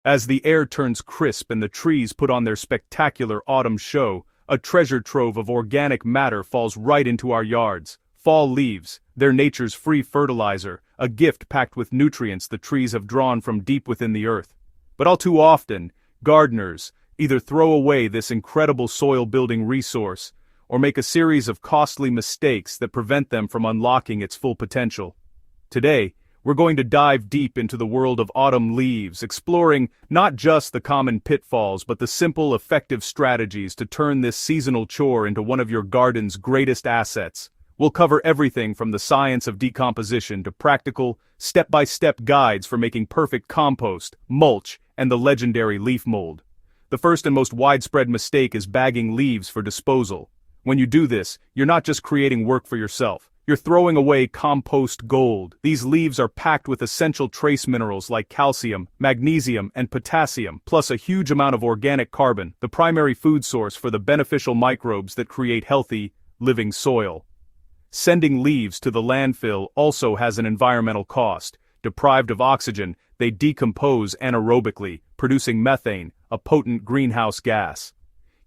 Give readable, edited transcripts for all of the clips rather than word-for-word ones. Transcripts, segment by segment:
As the air turns crisp and the trees put on their spectacular autumn show, a treasure trove of organic matter falls right into our yards. Fall leaves, they're nature's free fertilizer, a gift packed with nutrients the trees have drawn from deep within the earth. But all too often, gardeners either throw away this incredible soil-building resource or make a series of costly mistakes that prevent them from unlocking its full potential. Today, we're going to dive deep into the world of autumn leaves, exploring not just the common pitfalls but the simple, effective strategies to turn this seasonal chore into one of your garden's greatest assets. We'll cover everything from the science of decomposition to practical, step-by-step guides for making perfect compost, mulch, and the legendary leaf mold. The first and most widespread mistake is bagging leaves for disposal. When you do this, you're not just creating work for yourself. You're throwing away compost gold. These leaves are packed with essential trace minerals like calcium, magnesium, and potassium, plus a huge amount of organic carbon, the primary food source for the beneficial microbes that create healthy, living soil. Sending leaves to the landfill also has an environmental cost. Deprived of oxygen, they decompose anaerobically, producing methane, a potent greenhouse gas.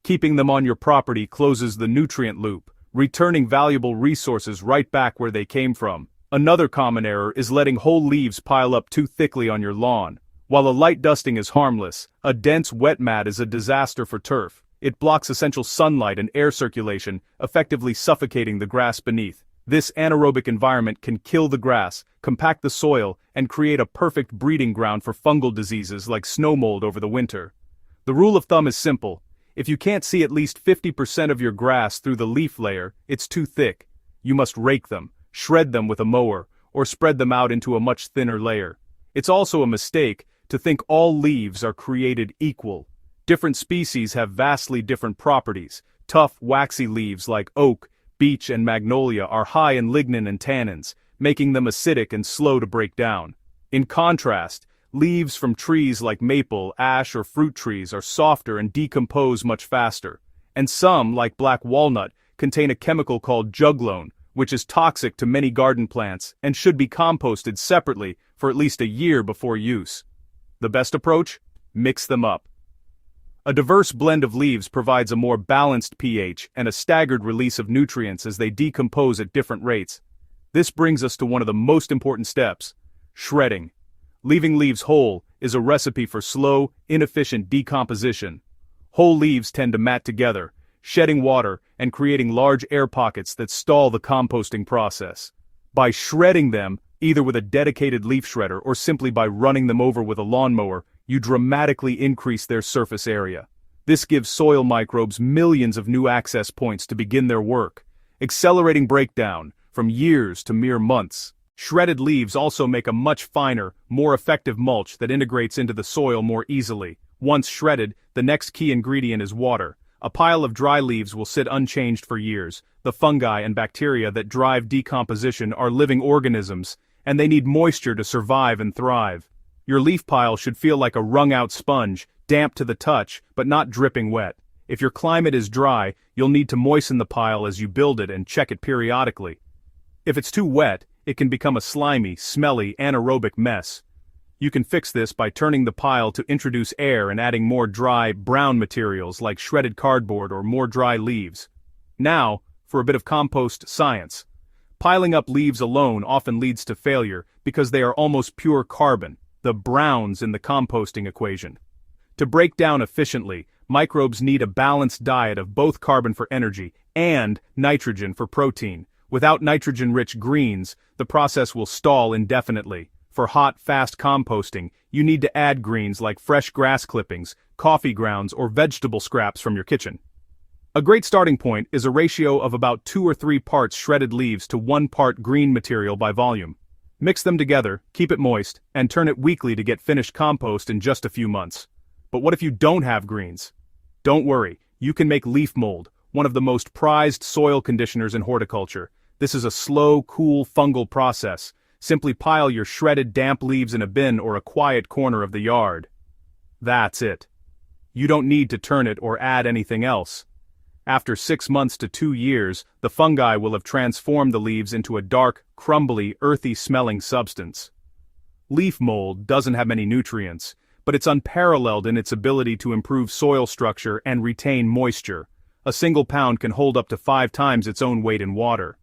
Keeping them on your property closes the nutrient loop, returning valuable resources right back where they came from. Another common error is letting whole leaves pile up too thickly on your lawn. While a light dusting is harmless, a dense wet mat is a disaster for turf. It blocks essential sunlight and air circulation, effectively suffocating the grass beneath. This anaerobic environment can kill the grass, compact the soil, and create a perfect breeding ground for fungal diseases like snow mold over the winter. The rule of thumb is simple. If you can't see at least 50% of your grass through the leaf layer, it's too thick. You must rake them, shred them with a mower, or spread them out into a much thinner layer. It's also a mistake to think all leaves are created equal. Different species have vastly different properties. Tough, waxy leaves like oak, beech, and magnolia are high in lignin and tannins, making them acidic and slow to break down. In contrast, leaves from trees like maple, ash, or fruit trees are softer and decompose much faster. And some, like black walnut, contain a chemical called juglone, which is toxic to many garden plants and should be composted separately for at least a year before use. The best approach? Mix them up. A diverse blend of leaves provides a more balanced pH and a staggered release of nutrients as they decompose at different rates. This brings us to one of the most important steps: shredding. Leaving leaves whole is a recipe for slow, inefficient decomposition. Whole leaves tend to mat together, shedding water and creating large air pockets that stall the composting process. By shredding them, either with a dedicated leaf shredder or simply by running them over with a lawnmower, you dramatically increase their surface area. This gives soil microbes millions of new access points to begin their work, accelerating breakdown from years to mere months. Shredded leaves also make a much finer, more effective mulch that integrates into the soil more easily. Once shredded, the next key ingredient is water. A pile of dry leaves will sit unchanged for years. The fungi and bacteria that drive decomposition are living organisms, and they need moisture to survive and thrive. Your leaf pile should feel like a wrung-out sponge, damp to the touch, but not dripping wet. If your climate is dry, you'll need to moisten the pile as you build it and check it periodically. If it's too wet, it can become a slimy, smelly, anaerobic mess. You can fix this by turning the pile to introduce air and adding more dry, brown materials like shredded cardboard or more dry leaves. Now, for a bit of compost science. Piling up leaves alone often leads to failure because they are almost pure carbon, the browns in the composting equation. To break down efficiently, microbes need a balanced diet of both carbon for energy and nitrogen for protein. Without nitrogen-rich greens, the process will stall indefinitely. For hot, fast composting, you need to add greens like fresh grass clippings, coffee grounds, or vegetable scraps from your kitchen. A great starting point is a ratio of about 2 or 3 parts shredded leaves to 1 part green material by volume. Mix them together, keep it moist, and turn it weekly to get finished compost in just a few months. But what if you don't have greens? Don't worry, you can make leaf mold, one of the most prized soil conditioners in horticulture. This is a slow, cool fungal process. Simply pile your shredded damp leaves in a bin or a quiet corner of the yard. That's it. You don't need to turn it or add anything else. After 6 months to 2 years, the fungi will have transformed the leaves into a dark, crumbly, earthy-smelling substance. Leaf mold doesn't have many nutrients, but it's unparalleled in its ability to improve soil structure and retain moisture. A single pound can hold up to 5 times its own weight in water.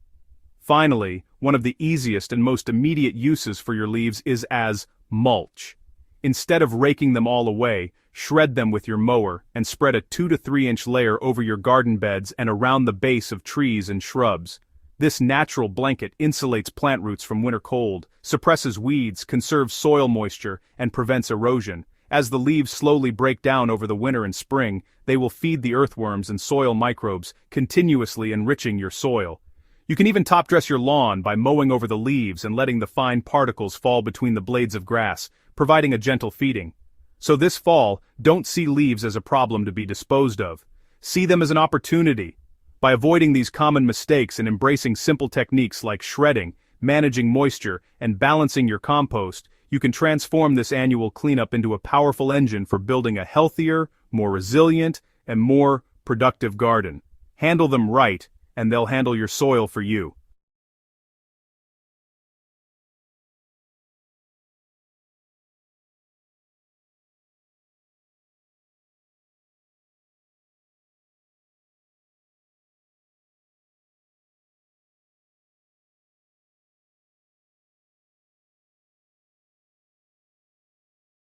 Finally, one of the easiest and most immediate uses for your leaves is as mulch. Instead of raking them all away, shred them with your mower and spread a 2 to 3 inch layer over your garden beds and around the base of trees and shrubs. This natural blanket insulates plant roots from winter cold, suppresses weeds, conserves soil moisture, and prevents erosion. As the leaves slowly break down over the winter and spring, they will feed the earthworms and soil microbes, continuously enriching your soil. You can even top-dress your lawn by mowing over the leaves and letting the fine particles fall between the blades of grass, providing a gentle feeding. So this fall, don't see leaves as a problem to be disposed of. See them as an opportunity. By avoiding these common mistakes and embracing simple techniques like shredding, managing moisture, and balancing your compost, you can transform this annual cleanup into a powerful engine for building a healthier, more resilient, and more productive garden. Handle them right, and they'll handle your soil for you.